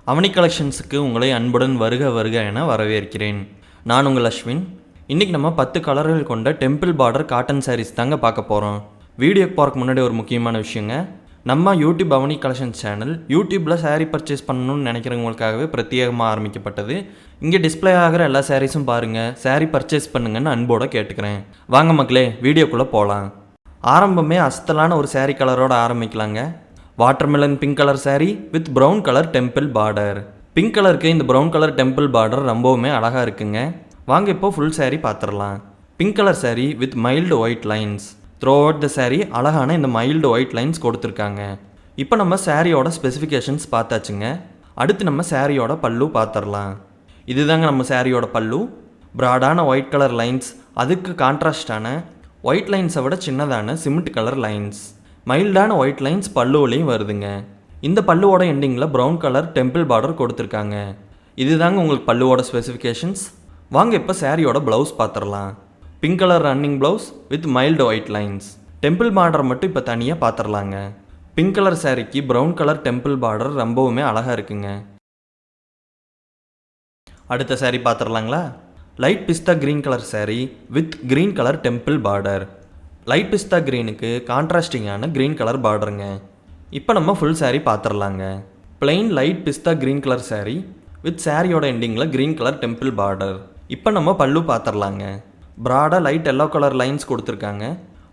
அவனி கலெக்ஷன்ஸுக்கு உங்களை அன்புடன் வருக வருக என வரவேற்கிறேன். நான் உங்கள் அஸ்வின். இன்றைக்கி நம்ம 10 கலர்கள் கொண்ட டெம்பிள் பார்டர் காட்டன் சாரீஸ் தாங்க பார்க்க போகிறோம். வீடியோக்கு போகிறக்கு முன்னாடி ஒரு முக்கியமான விஷயங்க, நம்ம யூடியூப் அவனி கலெக்ஷன்ஸ் சேனல் யூடியூப்பில் சாரீ பர்ச்சேஸ் பண்ணணும்னு நினைக்கிறவங்களுக்காகவே பிரத்யேகமாக ஆரம்பிக்கப்பட்டது. இங்கே டிஸ்பிளே ஆகிற எல்லா சாரீஸும் பாருங்கள், சாரீ பர்ச்சேஸ் பண்ணுங்கன்னு அன்போடு கேட்டுக்கிறேன். வாங்க மக்களே, வீடியோக்குள்ளே போகலாம். ஆரம்பமே அசத்தலான ஒரு சாரீ கலரோடு ஆரம்பிக்கலாங்க. Watermelon pink colour sari with brown colour temple border. Pink கலருக்கு இந்த ப்ரௌன் கலர் டெம்பிள் பார்டர் ரொம்பவுமே அழகாக இருக்குங்க. வாங்க இப்போ ஃபுல் சாரீ பார்த்துடலாம். Pink colour sari with mild white lines. Through out the sari அழகான இந்த மைல்டு ஒயிட் லைன்ஸ் கொடுத்துருக்காங்க. இப்போ நம்ம சாரியோட ஸ்பெசிஃபிகேஷன்ஸ் பார்த்தாச்சுங்க. அடுத்து நம்ம சாரியோட பல்லு பார்த்துடலாம். இதுதாங்க நம்ம சாரியோட பல்லு. ப்ராடான ஒயிட் கலர் லைன்ஸ், அதுக்கு கான்ட்ராஸ்டான ஒயிட் லைன்ஸை விட சின்னதான சிமெண்ட் கலர் லைன்ஸ், மைல்டான ஒயிட் லைன்ஸ் பல்லுவிலையும் வருதுங்க. இந்த பல்லுவோட எண்டிங்கில் ப்ரௌன் கலர் டெம்பிள் பார்டர் கொடுத்துருக்காங்க. இதுதாங்க உங்களுக்கு பல்லுவோட ஸ்பெசிஃபிகேஷன்ஸ். வாங்க இப்போ சாரியோட ப்ளவுஸ் பார்த்துடலாம். Pink colour running blouse with mild white lines. Temple border மட்டும் இப்போ தனியாக பார்த்துடலாங்க. பிங்க் கலர் சாரிக்கு ப்ரௌன் கலர் டெம்பிள் பார்டர் ரொம்பவுமே அழகாக இருக்குங்க. அடுத்த சாரீ பார்த்துடலாங்களா. Light pista green colour sari with green colour temple border. Light pista க்ரீனுக்கு கான்ட்ராஸ்டிங்கான க்ரீன் கலர் பார்டருங்க. இப்போ நம்ம ஃபுல் சாரீ பார்த்துடலாங்க. Plain light pista green colour sari with சாரியோட எண்டிங்கில் க்ரீன் கலர் டெம்பிள் பார்டர். இப்போ நம்ம pallu பார்த்துடலாங்க. ப்ராடாக light yellow colour lines கொடுத்துருக்காங்க.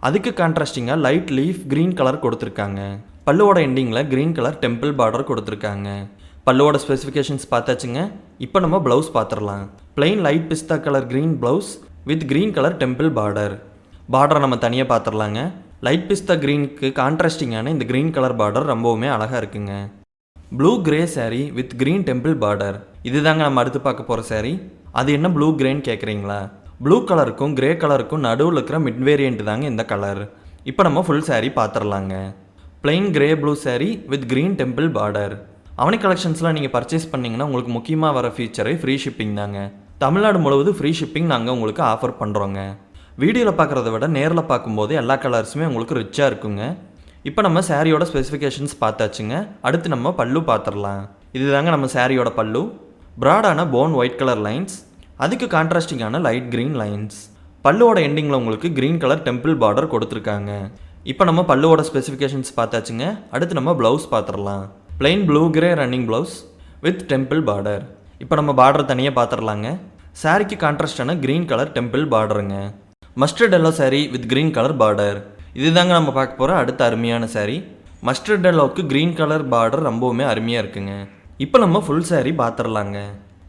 அதுக்கு கான்ட்ராஸ்டிங்காக லைட் லீஃப் க்ரீன் கலர் கொடுத்துருக்காங்க. பல்லுவோட எண்டிங்கில் க்ரீன் கலர் டெம்பிள் பார்டர் கொடுத்துருக்காங்க. பல்லுவோட ஸ்பெசிஃபிகேஷன்ஸ் பார்த்தாச்சுங்க. இப்போ நம்ம ப்ளவுஸ் பார்த்துடலாம். Plain light pista colour green blouse with green colour temple border. பார்டரை நம்ம தனியாக பார்த்துடலாங்க. லைட் பிஸ்தா க்ரீனுக்கு கான்ட்ராஸ்டிங்கான இந்த க்ரீன் கலர் பார்டர் ரொம்பவுமே அழகாக இருக்குங்க. Blue grey sari with green temple border. இதுதாங்க நம்ம அடுத்து பார்க்க போகிற சாரீ. அது என்ன ப்ளூ கிரேன்னு கேட்குறீங்களா? ப்ளூ கலருக்கும் கிரே கலருக்கும் நடுவில் இருக்கிற மிட் வேரியண்ட் தாங்க இந்த கலர். இப்போ நம்ம ஃபுல் சாரீ பார்த்துடலாங்க. Plain grey blue sari with green temple border. Avani கலெக்ஷன்ஸில் நீங்கள் பர்ச்சேஸ் பண்ணிங்கன்னா உங்களுக்கு முக்கியமாக வர ஃபீச்சரே ஃப்ரீ ஷிப்பிங் தாங்க. தமிழ்நாடு முழுவதும் ஃப்ரீ ஷிப்பிங் நாங்கள் உங்களுக்கு ஆஃபர் பண்ணுறோங்க. வீடியோவில் பார்க்குறத விட நேரில் பார்க்கும்போது எல்லா கலர்ஸுமே உங்களுக்கு ரிச்சாக இருக்குங்க. இப்போ நம்ம சாரியோட ஸ்பெசிஃபிகேஷன்ஸ் பார்த்தாச்சுங்க. அடுத்து நம்ம பல்லு பார்த்துடலாம். இதுதாங்க நம்ம சாரியோட பல்லு. ப்ராடான போன் ஒயிட் கலர் லைன்ஸ், அதுக்கு கான்ட்ராஸ்டிங்கான லைட் க்ரீன் லைன்ஸ். பல்லுவோட எண்டிங்கில் உங்களுக்கு க்ரீன் கலர் டெம்பிள் பார்டர் கொடுத்துருக்காங்க. இப்போ நம்ம பல்லுவோட ஸ்பெசிஃபிகேஷன்ஸ் பார்த்தாச்சுங்க. அடுத்து நம்ம ப்ளவுஸ் பார்த்துடலாம். Plain blue grey running blouse with temple border. இப்போ நம்ம பார்டர் தனியாக பார்த்துடலாங்க. சாரிக்கு கான்ட்ராஸ்டான க்ரீன் கலர் டெம்பிள் பார்டருங்க. Mustard yellow sari with green colour border. இதுதாங்க நம்ம பார்க்க போகிற அடுத்த அருமையான சாரீ. மஸ்டர்ட் எல்லோவுக்கு க்ரீன் கலர் பார்டர் ரொம்பவுமே அருமையாக இருக்குங்க. இப்போ நம்ம ஃபுல் சாரீ பார்த்துடலாங்க.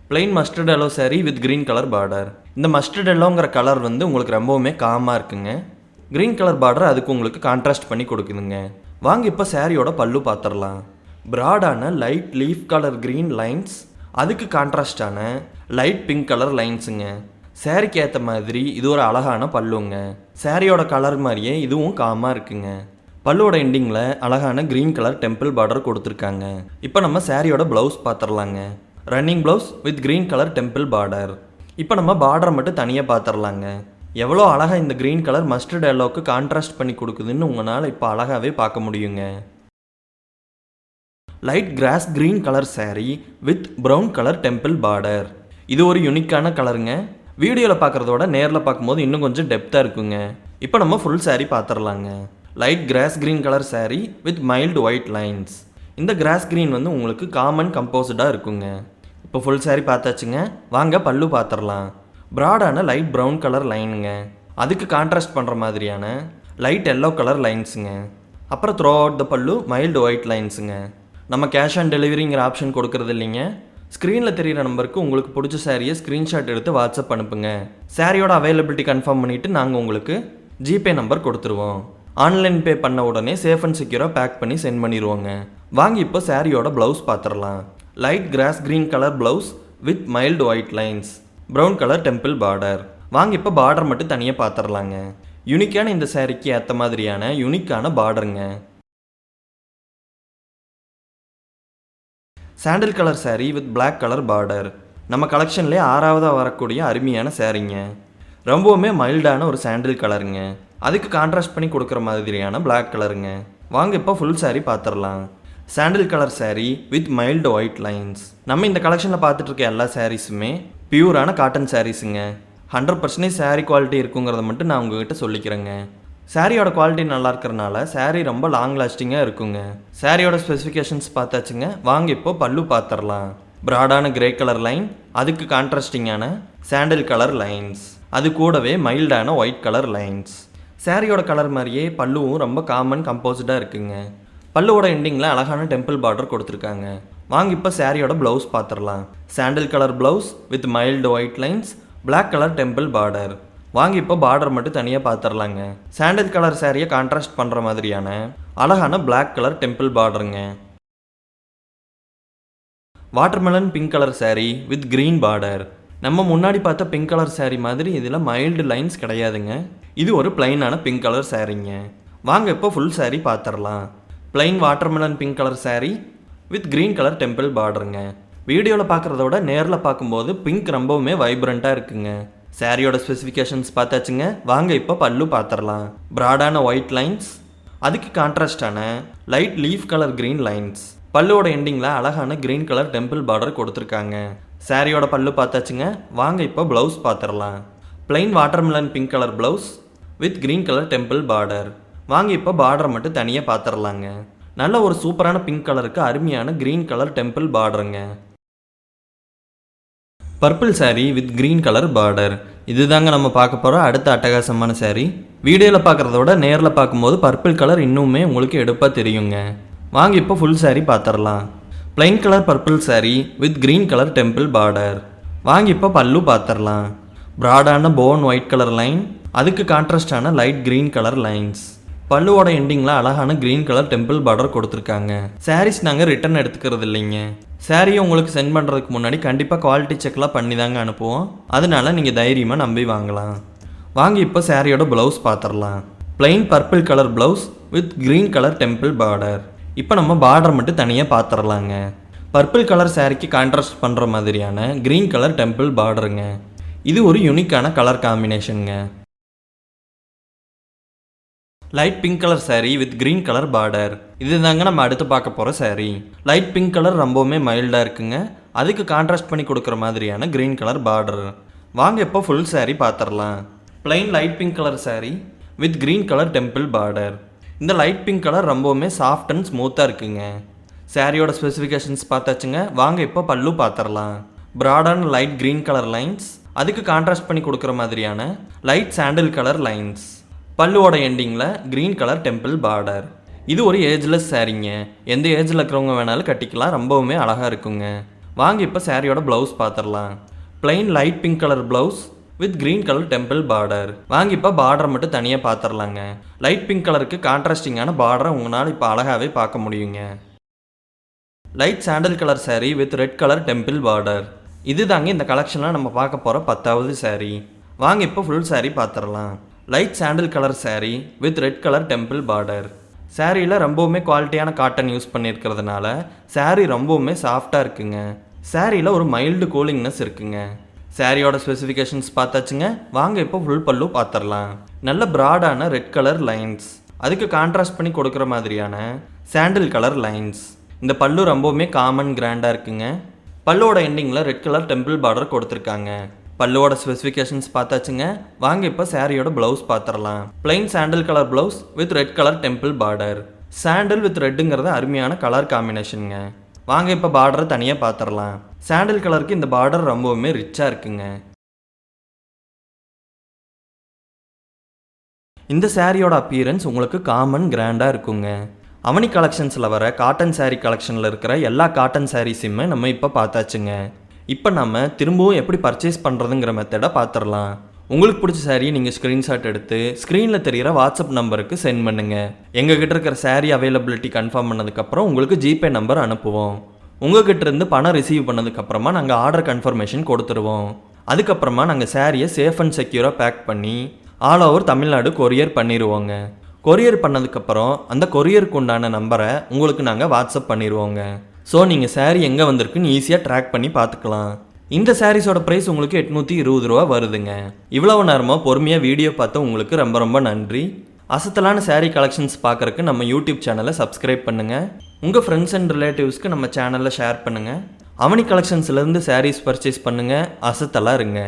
Plain mustard yellow sari with green colour border. இந்த மஸ்டர்ட் எல்லோங்கிற கலர் உங்களுக்கு ரொம்பவுமே காமாக இருக்குங்க. க்ரீன் கலர் பார்டர் அதுக்கு உங்களுக்கு கான்ட்ராஸ்ட் பண்ணி கொடுக்குதுங்க. வாங்க இப்போ சாரியோட பல்லு பார்த்துடலாம். ப்ராடான light leaf colour green lines, அதுக்கு கான்ட்ராஸ்டான லைட் பிங்க் கலர் லைன்ஸுங்க. சாரிக்கு ஏற்ற மாதிரி இது ஒரு அழகான பல்லுங்க. சாரியோட கலர் மாதிரியே இதுவும் காமாக இருக்குங்க. பல்லுவோட எண்டிங்கில் அழகான க்ரீன் கலர் டெம்பிள் பார்டர் கொடுத்துருக்காங்க. இப்போ நம்ம சாரியோட ப்ளவுஸ் பார்த்துடலாங்க. Running blouse with green colour temple border. இப்போ நம்ம பார்டரை மட்டும் தனியாக பார்த்துடலாங்க. எவ்வளோ அழகாக இந்த க்ரீன் கலர் மஸ்டர்ட் எல்லோவுக்கு கான்ட்ராஸ்ட் பண்ணி கொடுக்குதுன்னு உங்களால் இப்போ அழகாகவே பார்க்க முடியுங்க. Light grass green colour sari with brown colour temple border. இது ஒரு யூனிக்கான கலருங்க. வீடியோவில் பார்க்குறதோட நேரில் பார்க்கும்போது இன்னும் கொஞ்சம் டெப்த்தாக இருக்குங்க. இப்போ நம்ம ஃபுல் சாரீ பார்த்துடலாங்க. Light grass green colour sari with mild white lines. இந்த கிராஸ் க்ரீன் உங்களுக்கு காமன் கம்போசிட்டாக இருக்குங்க. இப்போ ஃபுல் சாரீ பார்த்தாச்சுங்க. வாங்க பல்லு பார்த்துடலாம். ப்ராடான லைட் ப்ரௌன் கலர் லைனுங்க, அதுக்கு கான்ட்ராஸ்ட் பண்ணுற மாதிரியான லைட் எல்லோ கலர் லைன்ஸுங்க. அப்புறம் த்ரூ அவுட் த பல்லு மைல்டு ஒயிட் லைன்ஸுங்க. நம்ம கேஷ் ஆன் டெலிவரிங்கிற ஆப்ஷன் கொடுக்குறது இல்லைங்க. ஸ்க்ரீனில் தெரிகிற நம்பருக்கு உங்களுக்கு பிடிச்ச சாரியை ஸ்க்ரீன்ஷாட் எடுத்து வாட்ஸ்அப் அனுப்புங்க. சாரியோட அவைலபிலிட்டி கன்ஃபார்ம் பண்ணிவிட்டு நாங்கள் உங்களுக்கு ஜிபே நம்பர் கொடுத்துருவோம். ஆன்லைன் பே பண்ண உடனே சேஃப் அண்ட் செக்யூராக பேக் பண்ணி சென்ட் பண்ணிடுவோங்க. வாங்க இப்போ சாரியோட ப்ளவுஸ் பார்த்துடலாம். Light grass green colour blouse with mild white lines, brown colour temple border. வாங்க இப்போ பார்டர் மட்டும் தனியாக பார்த்துடலாங்க. யூனிக்கான இந்த சாரிக்கு ஏற்ற மாதிரியான யூனிக்கான பார்டருங்க. Sandal colour sari with black colour border. நம்ம கலெக்ஷன்லேயே 6ஆவதாக வரக்கூடிய அருமையான சாரீங்க. ரொம்பவுமே மைல்டான ஒரு சாண்டில் கலருங்க, அதுக்கு கான்ட்ராஸ்ட் பண்ணி கொடுக்குற மாதிரியான பிளாக் கலருங்க. வாங்க இப்போ ஃபுல் சாரீ பார்த்துடலாம். Sandal colour saree with mild white lines. நம்ம இந்த கலெக்ஷனில் பார்த்துட்டு இருக்க எல்லா சாரீஸுமே பியூரான காட்டன் சாரீஸுங்க. 100% saree குவாலிட்டி இருக்குங்கிறத மட்டும் நான் உங்ககிட்ட சொல்லிக்கிறேங்க. சாரியோட குவாலிட்டி நல்லா இருக்கிறனால saree ரொம்ப லாங் லாஸ்டிங்காக இருக்குங்க. சாரியோட ஸ்பெசிஃபிகேஷன்ஸ் பார்த்தாச்சுங்க. வாங்க இப்போ பல்லு பார்த்துடலாம். ப்ராடான கிரே கலர் லைன், அதுக்கு கான்ட்ராஸ்டிங்கான சாண்டில் கலர் லைன்ஸ், அது கூடவே மைல்டான ஒயிட் கலர் லைன்ஸ். சாரியோட கலர் மாதிரியே பல்லுவும் ரொம்ப காமன் கம்போஸ்டாக இருக்குங்க. பல்லுவோட எண்டிங்கில் அழகான டெம்பிள் பார்டர் கொடுத்துருக்காங்க. வாங்க இப்போ சாரியோட ப்ளவுஸ் பார்த்துடலாம். Sandal colour blouse with mild white lines, black colour temple border. வாங்க இப்போ பார்டர் மட்டும் தனியாக பார்த்துடலாங்க. சாண்டில் கலர் சாரியை கான்ட்ராஸ்ட் பண்ணுற மாதிரியான அழகான பிளாக் கலர் டெம்பிள் பார்டருங்க. Watermelon pink colour saree with green border. நம்ம முன்னாடி பார்த்த பிங்க் கலர் saree மாதிரி இதில் மைல்டு லைன்ஸ் கிடையாதுங்க. இது ஒரு பிளைனான பிங்க் கலர் சாரீங்க. வாங்க இப்போ ஃபுல் saree பார்த்துடலாம். Plain watermelon pink colour saree with green colour temple பார்டருங்க. வீடியோவில் பார்க்குறத விட நேரில் பார்க்கும்போது பிங்க் ரொம்பவுமே வைப்ரண்ட்டாக இருக்குங்க. சாரியோட ஸ்பெசிஃபிகேஷன்ஸ் பார்த்தாச்சுங்க. வாங்க இப்போ பல்லு பார்த்துடலாம். ப்ராடான ஒயிட் லைன்ஸ், அதுக்கு கான்ட்ராஸ்டான light leaf colour green lines. பல்லுவோட எண்டிங்கில் அழகான க்ரீன் கலர் டெம்பிள் பார்டர் கொடுத்துருக்காங்க. சாரியோட பல்லு பார்த்தாச்சுங்க. வாங்க இப்போ ப்ளவுஸ் பார்த்துடலாம். Plain watermelon pink colour blouse with green colour temple border. வாங்க இப்போ பார்டரை மட்டும் தனியாக பார்த்துடலாங்க. நல்ல ஒரு சூப்பரான பிங்க் கலருக்கு அருமையான க்ரீன் கலர் டெம்பிள் பார்டருங்க. Purple saree with green colour border. இதுதாங்க நம்ம பார்க்க போகிற அடுத்த அட்டகாசமான saree. வீடியோவில் பார்க்குறத விட நேரில் பார்க்கும்போது பர்பிள் கலர் இன்னுமே உங்களுக்கு எடுப்பாக தெரியுங்க. வாங்க இப்போ ஃபுல் saree பார்த்துடலாம். Plain colour purple saree with green colour temple border. வாங்க இப்போ பல்லு பார்த்துடலாம். ப்ராடான போன் ஒயிட் கலர் லைன், அதுக்கு கான்ட்ராஸ்டான லைட் க்ரீன் கலர் லைன்ஸ். பல்லுவோட எண்டிங்கில் அழகான க்ரீன் கலர் டெம்பிள் பார்டர் கொடுத்துருக்காங்க. சாரீஸ் நாங்கள் ரிட்டன் எடுத்துக்கிறது இல்லைங்க. சாரியை உங்களுக்கு சென்ட் பண்ணுறதுக்கு முன்னாடி கண்டிப்பாக குவாலிட்டி செக்லாம் பண்ணி தாங்க அனுப்புவோம். அதனால நீங்கள் தைரியமாக நம்பி வாங்கலாம். வாங்க இப்போ சாரியோட ப்ளவுஸ் பார்த்துடலாம். Plain purple colour blouse with green colour temple border. இப்போ நம்ம பார்டர் மட்டும் தனியாக பார்த்துடலாங்க. பர்பிள் கலர் சாரிக்கு கான்ட்ராஸ்ட் பண்ணுற மாதிரியான க்ரீன் கலர் டெம்பிள் பார்டருங்க. இது ஒரு யூனிக்கான கலர் காம்பினேஷனுங்க. Light pink colour saree with green colour border. இது தாங்க நம்ம அடுத்து பார்க்க போகிற saree. லைட் பிங்க் கலர் ரொம்பவுமே மைல்டாக இருக்குங்க. அதுக்கு கான்ட்ராஸ்ட் பண்ணி கொடுக்குற மாதிரியான க்ரீன் கலர் பார்டர். வாங்க இப்போ ஃபுல் saree பார்த்துடலாம். Plain light pink colour saree with green colour temple border. இந்த லைட் பிங்க் கலர் ரொம்பவுமே சாஃப்ட் அண்ட் ஸ்மூத்தாக இருக்குங்க. சாரியோட ஸ்பெசிஃபிகேஷன்ஸ் பார்த்தாச்சுங்க. வாங்க இப்போ பல்லு பார்த்துடலாம். ப்ராடான லைட் க்ரீன் கலர் லைன்ஸ், அதுக்கு கான்ட்ராஸ்ட் பண்ணி கொடுக்குற மாதிரியான லைட் சாண்டில் கலர் லைன்ஸ். பல்லுவோட எண்டிங்கில் க்ரீன் கலர் டெம்பிள் பார்டர். இது ஒரு ஏஜ்லெஸ் சாரீங்க. எந்த ஏஜில் இருக்கிறவங்க வேணாலும் கட்டிக்கலாம். ரொம்பவுமே அழகாக இருக்குங்க. வாங்க இப்போ சாரியோட ப்ளவுஸ் பார்த்துடலாம். Plain light pink colour blouse with green colour temple border. வாங்க இப்போ பார்டர் மட்டும் தனியாக பார்த்துடலாங்க. லைட் பிங்க் கலருக்கு கான்ட்ராஸ்டிங்கான பார்டரை உங்களால் இப்போ அழகாகவே பார்க்க முடியுங்க. Light sandal colour saree with red colour temple border. இது தாங்க இந்த கலெக்ஷனில் நம்ம பார்க்க போகிற 10வது saree. வாங்க இப்போ ஃபுல் saree பார்த்துடலாம். Light sandal colour saree with red colour temple border. சாரியில் ரொம்பவுமே குவாலிட்டியான காட்டன் யூஸ் பண்ணியிருக்கிறதுனால saree ரொம்பவுமே சாஃப்டாக இருக்குங்க. சாரியில் ஒரு மைல்டு கூலிங்னஸ் இருக்குங்க. சாரியோட ஸ்பெசிஃபிகேஷன்ஸ் பார்த்தாச்சுங்க. வாங்க இப்போ ஃபுல் பல்லு பார்த்துடலாம். நல்ல ப்ராடான ரெட் கலர் லைன்ஸ், அதுக்கு கான்ட்ராஸ்ட் பண்ணி கொடுக்குற மாதிரியான சாண்டில் கலர் லைன்ஸ். இந்த பல்லு ரொம்பவுமே காமன் கிராண்டாக இருக்குங்க. பல்லுவோட எண்டிங்கில் ரெட் கலர் டெம்பிள் பார்டர் கொடுத்துருக்காங்க. பல்லுவோட ஸ்பெசிஃபிகேஷன்ஸ் பார்த்தாச்சுங்க. வாங்க இப்போ சாரியோட ப்ளவுஸ் பார்த்துடலாம். Plain sandal colour blouse with red colour temple border. Sandal with ரெட்டுங்கிறது அருமையான கலர் காம்பினேஷனுங்க. வாங்க இப்போ பார்டரை தனியாக பார்த்துடலாம். சாண்டில் கலருக்கு இந்த பார்டர் ரொம்பவுமே ரிச்சாக இருக்குங்க. இந்த சாரியோட அப்பியரன்ஸ் உங்களுக்கு காமன் கிராண்டாக இருக்குங்க. அவனி கலெக்ஷன்ஸில் வர காட்டன் சாரீ கலெக்ஷனில் இருக்கிற எல்லா காட்டன் சாரீஸுமே நம்ம இப்போ பார்த்தாச்சுங்க. இப்போ நம்ம திரும்பவும் எப்படி பர்ச்சேஸ் பண்ணுறதுங்கிற மெத்தடை பார்த்துடலாம். உங்களுக்கு பிடிச்ச சாரியை நீங்கள் ஸ்க்ரீன்ஷாட் எடுத்து ஸ்க்ரீனில் தெரிகிற வாட்ஸ்அப் நம்பருக்கு சென்ட் பண்ணுங்கள். எங்ககிட்ட இருக்கிற சாரீ அவைலபிலிட்டி கன்ஃபார்ம் பண்ணதுக்கப்புறம் உங்களுக்கு ஜிபே நம்பர் அனுப்புவோம். உங்கள்கிட்ட இருந்து பணம் ரிசீவ் பண்ணதுக்கப்புறமா நாங்கள் ஆர்டர் கன்ஃபர்மேஷன் கொடுத்துருவோம். அதுக்கப்புறமா நாங்கள் சாரியை சேஃப் அண்ட் செக்யூராக பேக் பண்ணி ஆல் ஓவர் தமிழ்நாடு கொரியர் பண்ணிடுவோங்க. கொரியர் பண்ணதுக்கப்புறம் அந்த கொரியருக்கு உண்டான நம்பரை உங்களுக்கு நாங்கள் வாட்ஸ்அப் பண்ணிடுவோங்க. ஸோ நீங்கள் சாரீ எங்கே வந்திருக்குன்னு ஈஸியாக ட்ராக் பண்ணி பார்த்துக்கலாம். இந்த சாரீஸோட ப்ரைஸ் உங்களுக்கு 820 ரூபா வருதுங்க. இவ்வளவு நேரமாக பொறுமையாக வீடியோ பார்த்து உங்களுக்கு ரொம்ப ரொம்ப நன்றி. அசத்தலான சாரீ கலெக்ஷன்ஸ் பார்க்குறக்கு நம்ம யூடியூப் சேனலை சப்ஸ்கிரைப் பண்ணுங்கள். உங்கள் ஃப்ரெண்ட்ஸ் அண்ட் ரிலேட்டிவ்ஸ்க்கு நம்ம சேனலில் ஷேர் பண்ணுங்கள். அவனி கலெக்ஷன்ஸ்லேருந்து சாரீஸ் பர்ச்சேஸ் பண்ணுங்கள், அசத்தலாக இருங்க.